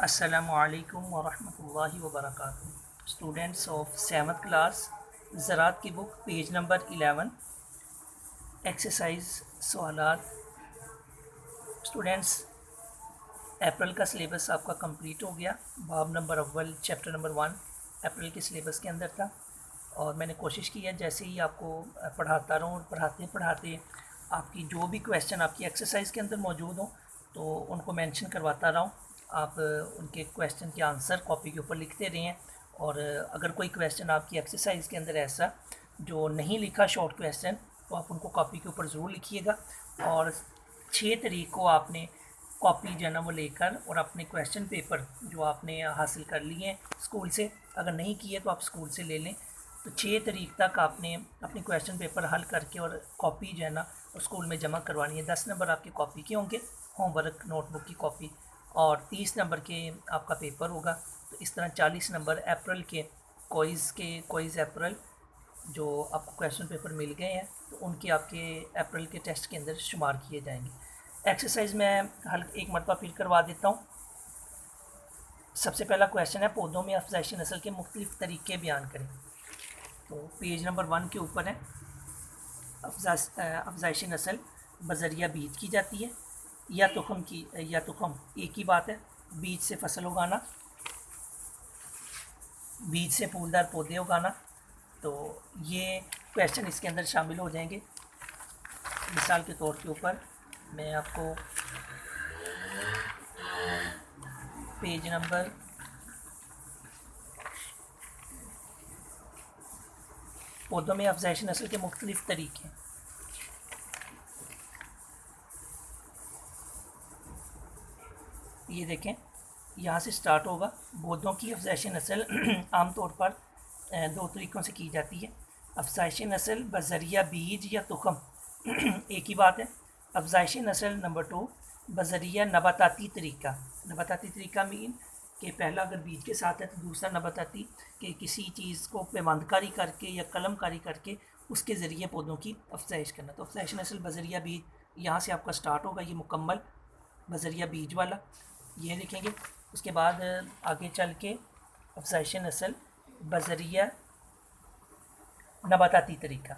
अस्सलामुअलैकुम वरहमतुल्लाहि वबरकातुहू। स्टूडेंट्स ऑफ 7th क्लास, ज़रात की बुक पेज नंबर 11 एक्सरसाइज सवालात। स्टूडेंट्स, अप्रैल का सिलेबस आपका कंप्लीट हो गया। बाब नंबर अव्वल चैप्टर नंबर 1 अप्रैल के सिलेबस के अंदर था और मैंने कोशिश की है जैसे ही आपको पढ़ाता रहूँ और पढ़ाते पढ़ाते आपकी जो भी क्वेश्चन आपकी एक्सरसाइज के अंदर मौजूद हो तो उनको मेंशन करवाता रहूँ। आप उनके क्वेश्चन के आंसर कॉपी के ऊपर लिखते रहें और अगर कोई क्वेश्चन आपकी एक्सरसाइज के अंदर ऐसा जो नहीं लिखा शॉर्ट क्वेश्चन तो आप उनको कॉपी के ऊपर ज़रूर लिखिएगा। और 6 तारीख को आपने कॉपी जो है ना वो लेकर और अपने क्वेश्चन पेपर जो आपने हासिल कर लिए हैं स्कूल से, अगर नहीं किए तो आप स्कूल से ले लें। तो 6 तारीख तक आपने अपने क्वेश्चन पेपर हल करके और कॉपी जो है ना स्कूल में जमा करवानी है। 10 नंबर आपके कॉपी के होंगे, होमवर्क नोटबुक की कॉपी, और 30 नंबर के आपका पेपर होगा। तो इस तरह 40 नंबर अप्रैल के क्विज़ अप्रैल जो आपको क्वेश्चन पेपर मिल गए हैं तो उनके आपके अप्रैल के टेस्ट के अंदर शुमार किए जाएंगे। एक्सरसाइज में हल एक मरतबा फिर करवा देता हूँ। सबसे पहला क्वेश्चन है, पौधों में अफजाइशी नस्ल के मुख्तलिफ तरीके बयान करें। तो पेज नंबर 1 के ऊपर है, अफजाइशी नस्ल बजरिया बीज की जाती है या तुखम एक ही बात है। बीज से फसल उगाना, बीज से फूलदार पौधे उगाना, तो ये क्वेश्चन इसके अंदर शामिल हो जाएंगे। मिसाल के तौर के ऊपर मैं आपको पेज नंबर पौधों में अफजाइशी नस्ल के मुख्तलिफ तरीके, ये देखें यहाँ से स्टार्ट होगा। पौधों की अफजाइशी नस्ल आमतौर पर 2 तरीक़ों से की जाती है। अफजाइशी नस्ल बजरिया बीज या तुखम एक ही बात है। अफजाइशी नस्ल नंबर 2 बजरिया नबाताती तरीका। नबाताती तरीका मीन कि पहला अगर बीज के साथ है तो दूसरा नबाताती कि किसी चीज़ को पेवंदकारी करके या कलमकारी करके उसके ज़रिए पौधों की अफजाइश करना। तो अफजाइशी नस्ल बजरिया बीज यहाँ से आपका स्टार्ट होगा, ये मुकम्मल बजरिया बीज वाला ये लिखेंगे। उसके बाद आगे चल के अफजाइशी नस्ल बजरिया नबाताती तरीका,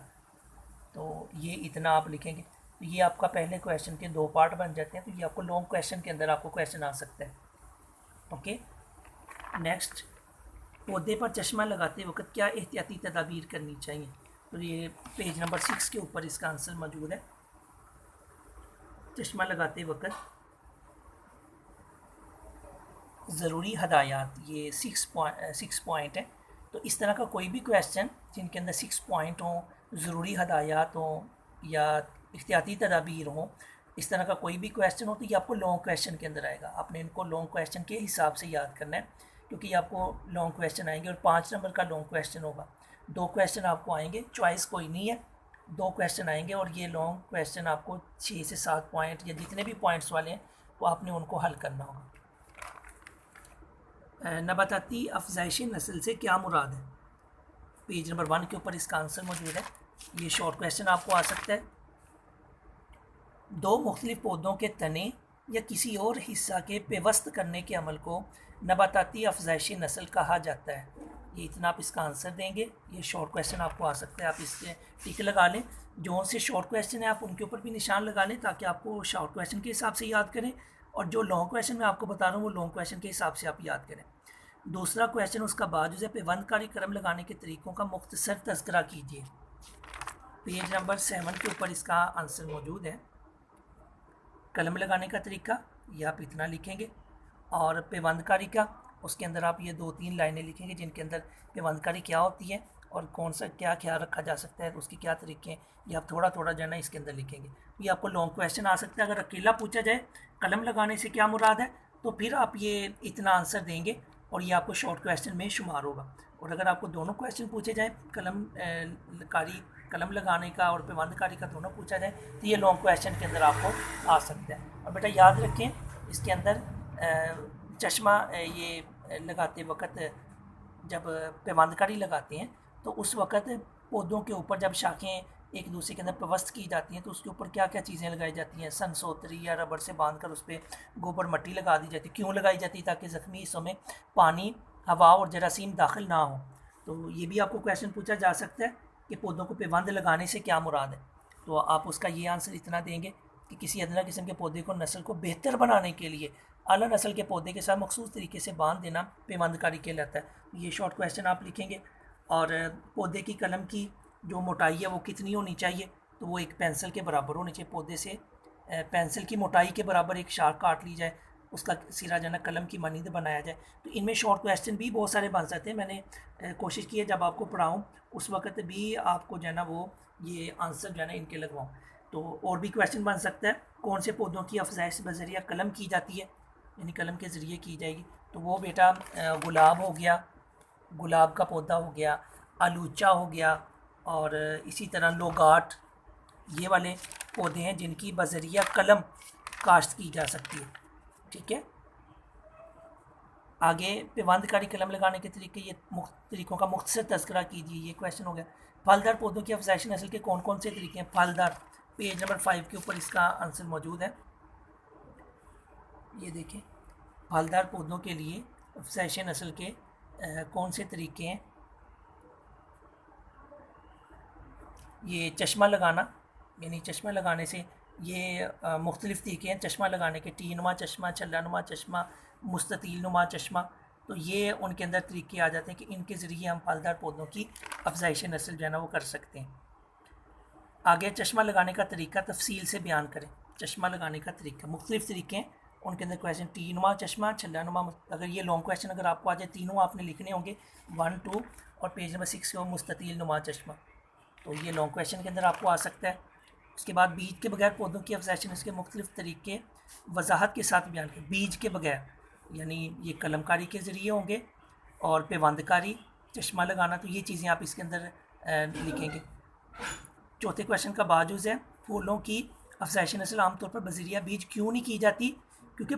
तो ये इतना आप लिखेंगे। तो ये आपका पहले क्वेश्चन के 2 पार्ट बन जाते हैं। तो ये आपको लॉन्ग क्वेश्चन के अंदर आपको क्वेश्चन आ सकता है। ओके, नेक्स्ट, पौधे पर चश्मा लगाते वक्त क्या एहतियाती तदाबीर करनी चाहिए। तो ये पेज नंबर 6 के ऊपर इसका आंसर मौजूद है। चश्मा लगाते वक्त ज़रूरी हदायत, ये 6 पॉइंट है। तो इस तरह का कोई भी क्वेश्चन जिनके अंदर 6 पॉइंट हों, ज़रूरी हदायत हों या एहतियाती तदाबीर हों, इस तरह का कोई भी क्वेश्चन हो तो ये आपको लॉन्ग क्वेश्चन के अंदर आएगा। आपने इनको लॉन्ग क्वेश्चन के हिसाब से याद करना है क्योंकि आपको लॉन्ग क्वेश्चन आएंगे और 5 नंबर का लॉन्ग क्वेश्चन होगा। 2 क्वेश्चन आपको आएंगे, चॉइस कोई नहीं है, 2 क्वेश्चन आएंगे और ये लॉन्ग क्वेश्चन आपको 6 से 7 पॉइंट या जितने भी पॉइंट्स वाले हैं वो आपने उनको हल करना होगा। नबाताती अफजाइशी नस्ल से क्या मुराद है, पेज नंबर 1 के ऊपर इसका आंसर मौजूद है। ये शॉर्ट क्वेश्चन आपको आ सकता है। 2 मुख्तलिफ पौधों के तने या किसी और हिस्सा के पेवस्त करने के अमल को नबाताती अफजाइशी नस्ल कहा जाता है। ये इतना आप इसका आंसर देंगे। ये शॉर्ट क्वेश्चन आपको आ सकता है, आप इसके टिक लगा लें। जो से शॉर्ट क्वेश्चन है आप उनके ऊपर भी निशान लगा लें ताकि आपको शॉर्ट क्वेश्चन के हिसाब से याद करें और जो लॉन्ग क्वेश्चन मैं आपको बता रहा हूँ वो लॉन्ग क्वेश्चन के हिसाब से आप याद करें। दूसरा क्वेश्चन, उसका बाद जो है पेवंदकारी कलम लगाने के तरीक़ों का मुख्तसर तज़किरा कीजिए। पेज नंबर 7 के ऊपर इसका आंसर मौजूद है। कलम लगाने का तरीका ये आप इतना लिखेंगे और पेवंदकारी का उसके अंदर आप ये 2-3 लाइनें लिखेंगे जिनके अंदर पेवंदकारी क्या होती है और कौन सा क्या ख्याल रखा जा सकता है, उसके क्या तरीके हैं, ये आप थोड़ा थोड़ा जो है ना इसके अंदर लिखेंगे। ये आपको लॉन्ग क्वेश्चन आ सकता है। अगर अकेला पूछा जाए कलम लगाने से क्या मुराद है तो फिर आप ये इतना आंसर देंगे और ये आपको शॉर्ट क्वेश्चन में शुमार होगा। और अगर आपको दोनों क्वेश्चन पूछे जाए कलम लगाने का और पेवंदकारी का दोनों पूछा जाए तो ये लॉन्ग क्वेश्चन के अंदर आपको आ सकता है। और बेटा याद रखें इसके अंदर चश्मा ये लगाते वक्त जब पेवंदकारी लगाते हैं तो उस वक्त पौधों के ऊपर जब शाखें एक दूसरे के अंदर पेवस्त की जाती हैं तो उसके ऊपर क्या क्या चीज़ें लगाई जाती हैं, सनसोतरी या रबड़ से बांध कर उस पर गोबर मट्टी लगा दी जाती है। क्यों लगाई जाती है? ताकि ज़ख्मी हिस्सों में पानी, हवा और जरासीम दाखिल ना हो। तो ये भी आपको क्वेश्चन पूछा जा सकता है कि पौधों को पेवंद लगाने से क्या मुराद है। तो आप उसका ये आंसर इतना देंगे कि किसी अदना किस्म के पौधे को नस्ल को बेहतर बनाने के लिए आला नस्ल के पौधे के साथ मखसूस तरीके से बांध देना पेवंदकारी कहलाता है। ये शॉर्ट क्वेश्चन आप लिखेंगे। और पौधे की कलम की जो मोटाई है वो कितनी होनी चाहिए? तो वो एक पेंसिल के बराबर होनी चाहिए। पौधे से पेंसिल की मोटाई के बराबर एक शार्क काट ली जाए, उसका सिरा जो है ना कलम की मानींद बनाया जाए। तो इनमें शॉर्ट क्वेश्चन भी बहुत सारे बन सकते हैं। मैंने कोशिश की है जब आपको पढ़ाऊँ उस वक्त भी आपको जो है ना वो ये आंसर जो है ना इनके लगवाऊँ। तो और भी क्वेश्चन बन सकता है, कौन से पौधों की अफजाइश बजरिया कलम की जाती है, यानी कलम के ज़रिए की जाएगी। तो वो बेटा गुलाब हो गया, गुलाब का पौधा हो गया, आलूचा हो गया, और इसी तरह लोगाट, ये वाले पौधे हैं जिनकी बजरिया कलम काश्त की जा सकती है। ठीक है, आगे पेवंदकारी कलम लगाने के तरीके, ये तरीक़ों का मुख्तसर तज़किरा कीजिए, ये क्वेश्चन हो गया। फलदार पौधों की अफजाइश नस्ल के कौन कौन से तरीके हैं? फलदार, पेज नंबर 5 के ऊपर इसका आंसर मौजूद है। ये देखें, फलदार पौधों के लिए अफजाइश नस्ल के कौन से तरीके हैं? ये चश्मा लगाना, यानी चश्मा लगाने से ये मुख्तलिफ़ तरीके हैं चश्मा लगाने के, टीनुमा चश्मा, छल्लानुमा चश्मा, मुस्ततील नुमा चश्मा। तो ये उनके अंदर तरीके आ जाते हैं कि इनके ज़रिए हम फलदार पौधों की अफजाइश नस्ल जो है ना वो कर सकते हैं। आगे चश्मा लगाने का तरीका तफसील से बयान करें। चश्मा लगाने का तरीका, मुख्तलिफ़ तरीके हैं उनके अंदर क्वेश्चन, टीनुमा चश्मा, छल्लानुमा। अगर ये लॉन्ग क्वेश्चन अगर आपको आ जाए, तीनों आपने लिखने होंगे 1, 2 और पेज नंबर 6 के मुस्ततील नुमा चश्मा। तो ये लॉन्ग क्वेश्चन के अंदर आपको आ सकता है। उसके बाद बीज के बगैर पौधों की अफजाइश नस्ल के मुख्तलिफ़ तरीके वजाहत के साथ बयान करें। बीज के बगैर यानी ये कलमकारी के ज़रिए होंगे और पेवंदकारी, चश्मा लगाना, तो ये चीज़ें आप इसके अंदर लिखेंगे। चौथे क्वेश्चन का बाजुज़ है, फूलों की अफजाइश नस्ल आमतौर पर बजरिया बीज क्यों नहीं की जाती? क्योंकि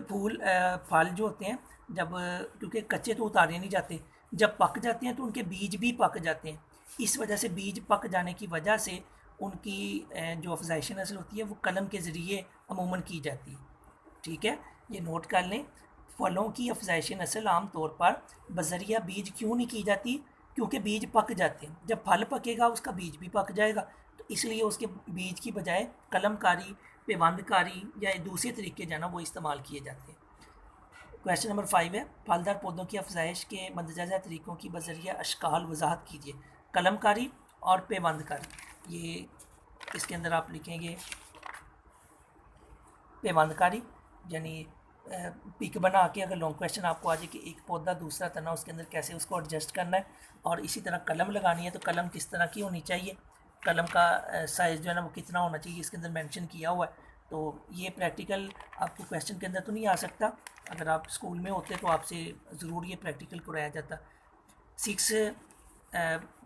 फल जो होते हैं जब क्योंकि कच्चे तो उतारे नहीं जाते, जब पक जाते हैं तो उनके बीज भी पक जाते हैं। इस वजह से बीज पक जाने की वजह से उनकी जो अफजाइश नस्ल होती है वो कलम के ज़रिए अमूमन की जाती है। ठीक है, ये नोट कर लें। फलों की अफजाइश नस्ल आमतौर पर बजरिया बीज क्यों नहीं की जाती? क्योंकि बीज पक जाते हैं। जब फल पकेगा उसका बीज भी पक जाएगा, तो इसलिए उसके बीज की बजाय कलमकारी, पेवंदकारी या दूसरे तरीके जो है ना वो इस्तेमाल किए जाते हैं। क्वेश्चन नंबर 5 है, फलदार पौधों की अफजाइश के मंदरजा तरीक़ों की बजरिया अशकाल वजाहत कीजिए। कलमकारी और पेवंदकारी, ये इसके अंदर आप लिखेंगे पेवंदकारी, यानी पिक बना के अगर लॉन्ग क्वेश्चन आपको आ जाए कि एक पौधा दूसरा तना उसके अंदर कैसे उसको एडजस्ट करना है। और इसी तरह कलम लगानी है तो कलम किस तरह की होनी चाहिए, कलम का साइज़ जो है ना वो कितना होना चाहिए, इसके अंदर मेंशन किया हुआ है। तो ये प्रैक्टिकल आपको क्वेश्चन के अंदर तो नहीं आ सकता, अगर आप स्कूल में होते तो आपसे ज़रूर ये प्रैक्टिकल कराया जाता। 6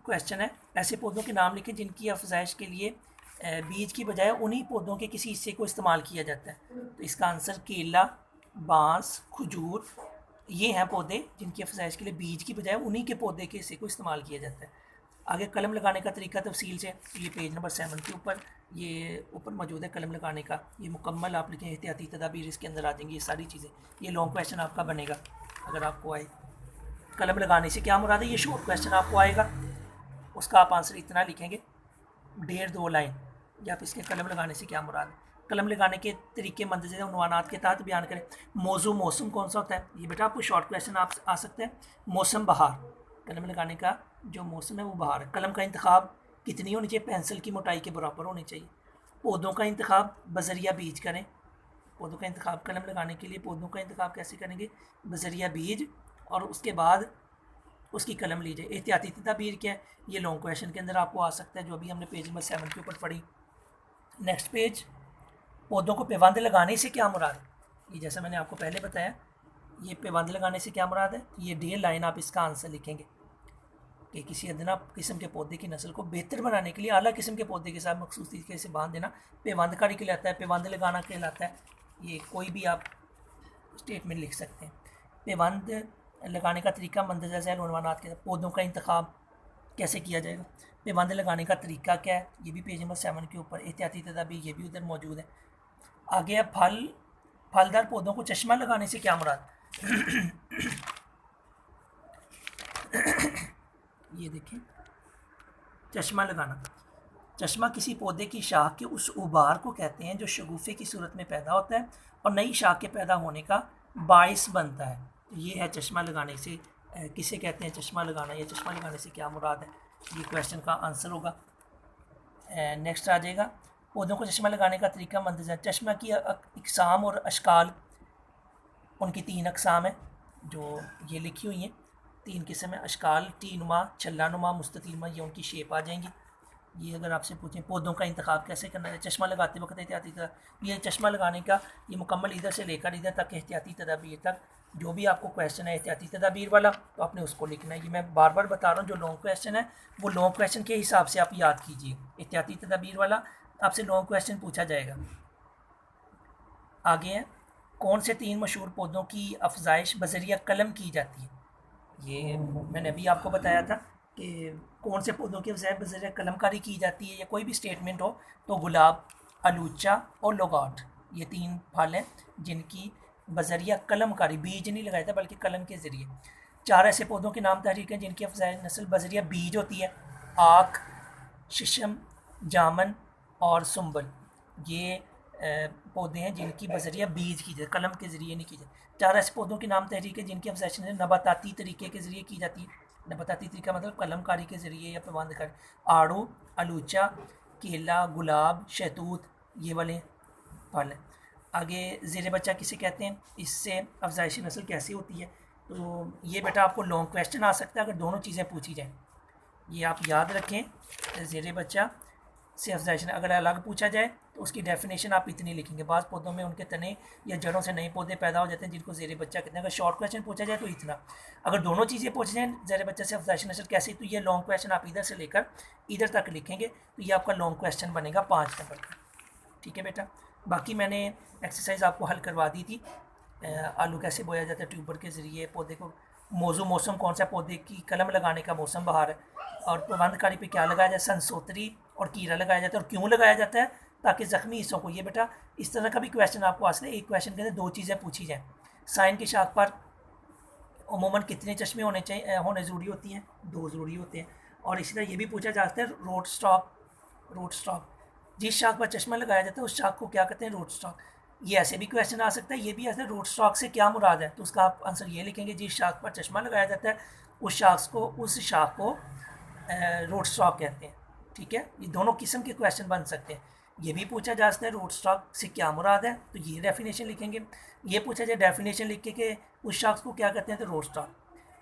क्वेश्चन है, ऐसे पौधों के नाम लिखें जिनकी अफजाइश के लिए बीज की बजाय उन्हीं पौधों के किसी हिस्से को इस्तेमाल किया जाता है। तो इसका आंसर केला, बांस, खजूर, ये हैं पौधे जिनकी अफजाइश के लिए बीज की बजाय उन्हीं के पौधे के हिस्से को इस्तेमाल किया जाता है। आगे कलम लगाने का तरीका तफसील से, ये पेज नंबर 7 के ऊपर ये ऊपर मौजूद है कलम लगाने का। ये मुकम्मल आप लिखें, एहतियाती तदाबीर इसके अंदर आ जाएंगी ये सारी चीज़ें। ये लॉन्ग क्वेश्चन आपका बनेगा अगर आपको आए। कलम लगाने से क्या मुराद है, ये शॉर्ट क्वेश्चन आपको आएगा, उसका आप आंसर इतना लिखेंगे 1.5-2 लाइन, या आप इसके कलम लगाने से क्या मुराद है। कलम लगाने के तरीके मंदरजा उन्वानात के तहत बयान करें। मौजू मौसम कौन सा होता है, ये बेटा आपको शॉर्ट क्वेश्चन आप आ सकता है। मौसम बहार, कलम लगाने का जो मौसम है वो बहार है। कलम का इंतखाब कितनी होनी चाहिए, पेंसिल की मोटाई के बराबर होनी चाहिए। पौधों का इंतखाब बजरिया बीज करें। पौधों का इंतखाब कलम लगाने के लिए पौधों का इंतखाब कैसे करेंगे, बजरिया बीज, और उसके बाद उसकी कलम लीजिए। एहतियाती तदाबीर क्या है, ये लॉन्ग क्वेश्चन के अंदर आपको आ सकता है, जो अभी हमने पेज नंबर 7 के ऊपर पढ़ी। नेक्स्ट पेज, पौधों को पेवंद लगाने से क्या मुराद है, ये जैसा मैंने आपको पहले बताया, ये पेवंद लगाने से क्या मुराद है, ये 1.5 लाइन आप इसका आंसर लिखेंगे कि किसी अदना किस्म के पौधे की नस्ल को बेहतर बनाने के लिए आला किस्म के पौधे के साथ मखसूस तरीके से बांध देना पेवंदकारी कहलाता है, पेवंद लगाना कहलाता है। ये कोई भी आप स्टेटमेंट लिख सकते हैं। पेवंद लगाने का तरीका मंदरजा झैल उन्वानात के पौधों का इंतखाब, कैसे किया जाएगा। पेबंद लगाने का तरीका क्या है, ये भी पेज नंबर 7 के ऊपर। एहतियाती तदाबीर, ये भी उधर मौजूद है। आगे है फलदार पौधों को चश्मा लगाने से क्या मुराद। ये देखें, चश्मा लगाना। चश्मा किसी पौधे की शाख के उस उभार को कहते हैं जो शगुफे की सूरत में पैदा होता है और नई शाख के पैदा होने का बाइस बनता है। तो ये है चश्मा लगाने से किसे कहते हैं चश्मा लगाना, या चश्मा लगाने से क्या मुराद है, ये क्वेश्चन का आंसर होगा। नेक्स्ट आ जाएगा, पौधों को चश्मा लगाने का तरीका मंतज़र। चश्मा की अक़साम और अशकाल, उनकी 3 अक़साम है जो ये लिखी हुई हैं। 3 किस्म है, अशकाल, टीनुमा, छल्लानुमा, मुस्ततीलमा, ये उनकी शेप आ जाएंगी। ये अगर आपसे पूछें पौधों का इंतखाब कैसे करना है चश्मा लगाते वक्त एहतियाती तदाबीर, ये चश्मा लगाने का ये मुकम्मल इधर से लेकर इधर तक एहतियाती तदाबीर तक जो भी आपको क्वेश्चन है एहतियाती तदाबीर वाला, तो आपने उसको लिखना है। ये मैं बार बार बता रहा हूँ, जो लॉन्ग क्वेश्चन है वो लॉन्ग क्वेश्चन के हिसाब से आप याद कीजिए। एहतियाती तदाबीर वाला आपसे लॉन्ग क्वेश्चन पूछा जाएगा। आगे है, कौन से 3 मशहूर पौधों की अफजाइश बजरिया कलम की जाती है। ये मैंने अभी आपको बताया था कि कौन से पौधों की अफजाइश बजरिया कलमकारी की जाती है, या कोई भी स्टेटमेंट हो तो गुलाब, अलूचा और लोगाट, ये 3 फल हैं जिनकी बजरिया कलमकारी, बीज नहीं लगाया था बल्कि कलम के ज़रिए। 4 ऐसे पौधों के नाम तहरीर हैं जिनकी अफजाइश नस्ल बजरिया बीज होती है। आख, शीशम, जामन और सुंबल, ये पौधे हैं जिनकी बजरिया बीज की जाए, कलम के ज़रिए नहीं की जाती। 4 ऐसे पौधों के नाम तहरीक है जिनकी अफजाइश नबाताती तरीके के ज़रिए की जाती है। नबाताती तरीका मतलब कलमकारी के ज़रिए या पेबंदकारी। आड़ू, अलूचा, केला, गुलाब, शहतूत, ये वाले फल हैं। आगे ज़ेर बच्चा किसे कहते हैं, इससे अफजाइश नस्ल कैसी होती है। तो ये बेटा आपको लॉन्ग क्वेश्चन आ सकता है अगर दोनों चीज़ें पूछी जाएँ, ये आप याद रखें। ज़ेर बच्चा से अफजाइश अगर अलग पूछा जाए तो उसकी डेफिनेशन आप इतनी लिखेंगे। बाज़ पौधों में उनके तने या जड़ों से नए पौधे पैदा हो जाते हैं जिनको ज़ेर बच्चा कहते हैं। अगर शॉर्ट क्वेश्चन पूछा जाए तो इतना, अगर दोनों चीज़ें पूछ जाएँ ज़ेर बच्चा से अफजाइश नस्ल कैसी, तो ये लॉन्ग क्वेश्चन आप इधर से लेकर इधर तक लिखेंगे तो ये आपका लॉन्ग क्वेश्चन बनेगा 5 नंबर का। ठीक है बेटा, बाकी मैंने एक्सरसाइज आपको हल करवा दी थी। आलू कैसे बोया जाता है ट्यूबर के ज़रिए, पौधे को मौसम कौन सा, पौधे की कलम लगाने का मौसम बहार है, और पेबंदकारी पे क्या लगाया जाए, सनसोतरी और कीड़ा लगाया जाता है, और क्यों लगाया जाता है, ताकि ज़ख्मी हिस्सों को। ये बेटा इस तरह का भी क्वेश्चन आपको हासिल है, एक क्वेश्चन के अंदर 2 चीज़ें पूछी जाएँ। साइन की शाख पर अमूमन कितने चश्मे होने ज़रूरी होती हैं, 2 ज़रूरी होते हैं। और इसी तरह ये भी पूछा जा सकता है रोड स्टॉक, जिस शाख पर चश्मा लगाया जाता है उस शाख को क्या कहते हैं, रोड स्टॉक। ये ऐसे भी क्वेश्चन आ सकता है, ये भी ऐसे रोड स्टॉक से क्या मुराद है, तो उसका आप आंसर ये लिखेंगे, जिस शाख पर चश्मा लगाया जाता है उस शाख को रोड स्टॉक कहते हैं। ठीक है, ये दोनों किस्म के क्वेश्चन बन सकते हैं। ये भी पूछा जा सकता है रोड स्टॉक से क्या मुराद है, तो ये डेफिनेशन लिखेंगे। ये पूछा जाए डेफिनेशन लिख के कि उस शख्स को क्या कहते हैं, तो रोड स्टॉक।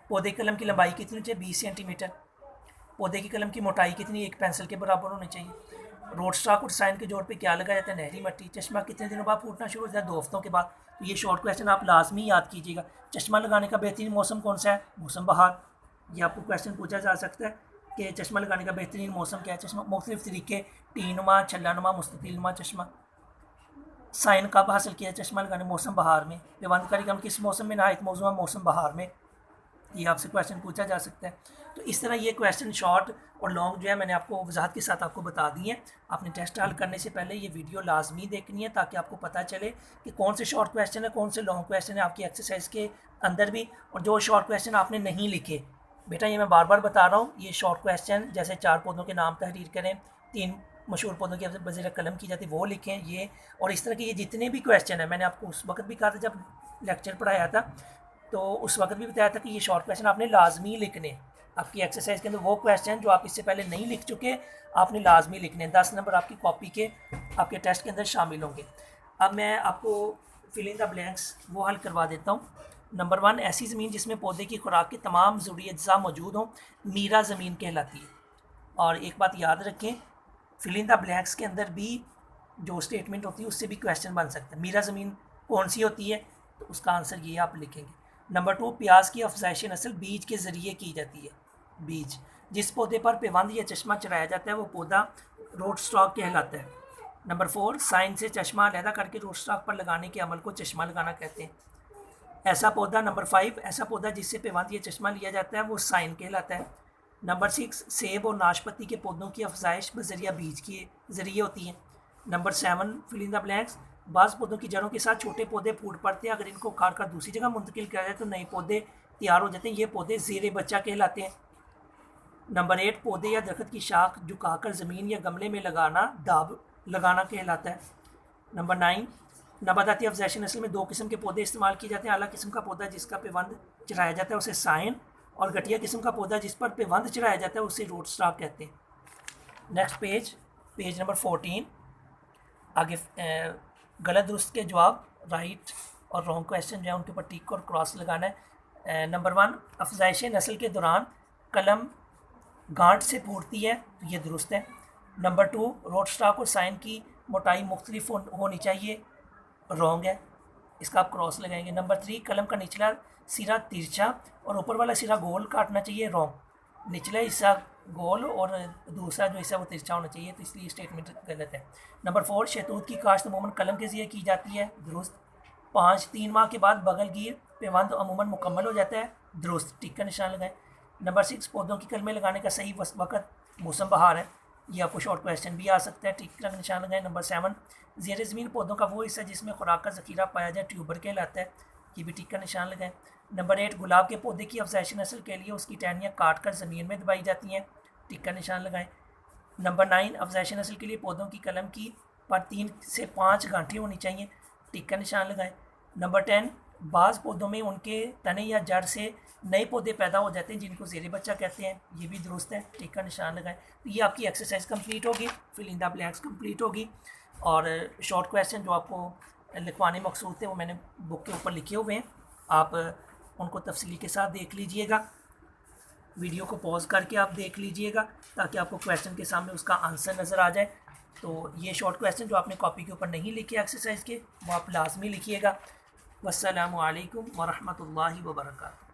पौधे की कलम की लंबाई कितनी चाहिए, 20 सेंटीमीटर। पौधे की कलम की मोटाई कितनी, 1 पेंसिल के बराबर होनी चाहिए। रोड स्टॉक और साइन के जोड़ पे क्या लगाया जाता है, नहरी मट्टी। चश्मा कितने दिनों बाद फूटना शुरू हो जाता है, 2 हफ्तों के बाद। तो ये शॉर्ट क्वेश्चन आप लाजमी याद कीजिएगा। चश्मा लगाने का बेहतरीन मौसम कौन सा है, मौसम बहार। ये आपको क्वेश्चन पूछा जा सकता है कि चश्मा लगाने का बेहतरीन मौसम क्या है। चश्मा मुख्तलिफ तरीके, टीनुमा, छल्लानुमा, मुस्ततीलनुमा चश्मा। साइन कब हासिल किया चश्मा लगाने, मौसम बहार में। पेबंदकारी का किस मौसम में नहायत मौजूद, मौसम बहार में। ये आपसे क्वेश्चन पूछा जा सकता है। तो इस तरह ये क्वेश्चन शॉर्ट और लॉन्ग जो है मैंने आपको वजाहत के साथ आपको बता दी है। आपने टेस्ट हल करने से पहले ये वीडियो लाजमी देखनी है ताकि आपको पता चले कि कौन से शॉर्ट क्वेश्चन है, कौन से लॉन्ग क्वेश्चन है आपकी एक्सरसाइज के अंदर भी, और जो शॉर्ट क्वेश्चन आपने नहीं लिखे। बेटा ये मैं बार बार बता रहा हूँ, ये शॉर्ट क्वेश्चन जैसे 4 पौधों के नाम तहरीर करें, 3 मशहूर पौधों की बज़ीर कलम की जाती है वो लिखें ये, और इस तरह के ये जितने भी क्वेश्चन हैं मैंने आपको उस वक्त भी कहा था जब लेक्चर पढ़ाया था, तो उस वक्त भी बताया था कि ये शॉर्ट क्वेश्चन आपने लाजमी लिखने। आपकी एक्सरसाइज के अंदर वो क्वेश्चन जो आप इससे पहले नहीं लिख चुके आपने लाजमी लिखने। 10 नंबर आपकी कॉपी के आपके टेस्ट के अंदर शामिल होंगे। अब मैं आपको फिल इन द ब्लैंक्स वो हल करवा देता हूँ। नंबर 1, ऐसी ज़मीन जिसमें पौधे की खुराक के तमाम ज़रूरी अज्जा मौजूद हों मीरा ज़मीन कहलाती है। और एक बात याद रखें, फिल इन द ब्लैंक्स के अंदर भी जो स्टेटमेंट होती है उससे भी क्वेश्चन बन सकता है। मीरा ज़मीन कौन सी होती है, तो उसका आंसर ये आप लिखेंगे। नंबर 2, प्याज की अफजाइश नस्ल बीज के ज़रिए की जाती है। बीज, जिस पौधे पर पेबंद या चश्मा चढ़ाया जाता है वो पौधा रोड स्टॉक कहलाता है। नंबर 4, साइन से चश्मा अलहदा करके रोड स्टॉक पर लगाने के अमल को चश्मा लगाना कहते हैं। ऐसा पौधा, नंबर 5, ऐसा पौधा जिससे पेबंद या चश्मा लिया जाता है वो साइन कहलाता है। नंबर 6, सेब और नाशपाती के पौधों की अफजाइश बजरिया बीज के ज़रिए होती है। Number 7, fill in the blanks, बाज़ पौधों की जड़ों के साथ छोटे पौधे फूट पड़ते हैं, अगर इनको उखाड़ कर दूसरी जगह मुंतकिल किया जाए तो नए पौधे तैयार हो जाते हैं, ये पौधे ज़ेरे बच्चा कहलाते हैं। नंबर 8, पौधे या दरख्त की शाख झुकाकर ज़मीन या गमले में दाब लगाना कहलाता है। नंबर 9, नबाताती अफजाइश नस्ल में 2 किस्म के पौधे इस्तेमाल किए जाते हैं। आला किस्म का पौधा जिसका पेवंद चढ़ाया जाता है उसे साइन, और घटिया किस्म का पौधा जिस पर पेवंद चढ़ाया जाता है उसे रोड स्टॉक कहते हैं। नेक्स्ट पेज नंबर 14, आगे गलत दुरुस्त के जवाब, राइट और रॉन्ग क्वेश्चन जो है उनके ऊपर टिक और क्रॉस लगाना है। नंबर 1, अफजाइश नस्ल के दौरान कलम गांठ से फूटती है, तो ये दुरुस्त है। नंबर 2, रोड स्टॉक और साइन की मोटाई मुख्तलिफ होनी चाहिए, रॉन्ग है, इसका आप क्रॉस लगाएंगे। नंबर 3, कलम का निचला सिरा तिरछा और ऊपर वाला सिरा गोल काटना चाहिए, रॉन्ग, निचला हिस्सा गोल और दूसरा जो हिस्सा वो तिरछा होना चाहिए, तो इसलिए स्टेटमेंट गलत है। नंबर 4, शहतूत की काश्त अमूमन कलम के ज़रिए की जाती है, दुरुस्त। 5, 3 माह के बाद बगलगीर पेवंद अमूमन मुकम्मल हो जाता है, दुरुस्त, टिक का निशान लगाएं। नंबर 6, पौधों की कलमें लगाने का सही वक्त मौसम बहार है, ये आपको शॉर्ट क्वेश्चन भी आ सकता है, टिक का निशान लगाएं। नंबर 7, ज़ेर ज़मीन पौधों का वो हिस्सा जिसमें खुराक का ज़ख़ीरा पाया जाए ट्यूबर कहलाता है, ये भी टिक का निशान लगाएं। नंबर 8, गुलाब के पौधे की अफजाइश नस्ल के लिए उसकी टहनियाँ काट कर ज़मीन में दबाई जाती हैं, टिक का निशान लगाएं। नंबर 9, अफजाइश नस्ल के लिए पौधों की कलम की पर 3 से 5 गांठें होनी चाहिए, टिक का निशान लगाएं। नंबर 10, बाज़ पौधों में उनके तने या जड़ से नए पौधे पैदा हो जाते हैं जिनको ज़ेरे बच्चा कहते हैं, ये भी दुरुस्त है, टिक का निशान लगाएं। तो ये आपकी एक्सरसाइज कंप्लीट होगी, fill in the blanks complete होगी, और शॉर्ट क्वेश्चन जो आपको लिखवाने मकसूद थे वो मैंने बुक के ऊपर लिखे हुए हैं, आप उनको तफसील के साथ देख लीजिएगा, वीडियो को पॉज करके आप देख लीजिएगा ताकि आपको क्वेश्चन के सामने उसका आंसर नज़र आ जाए। तो ये शॉर्ट क्वेश्चन जो आपने कॉपी के ऊपर नहीं लिखे एक्सरसाइज के, वो आप लाजमी लिखिएगा। वस्सलामु अलैकुम वरहमतुल्लाहि वबरकातुहू।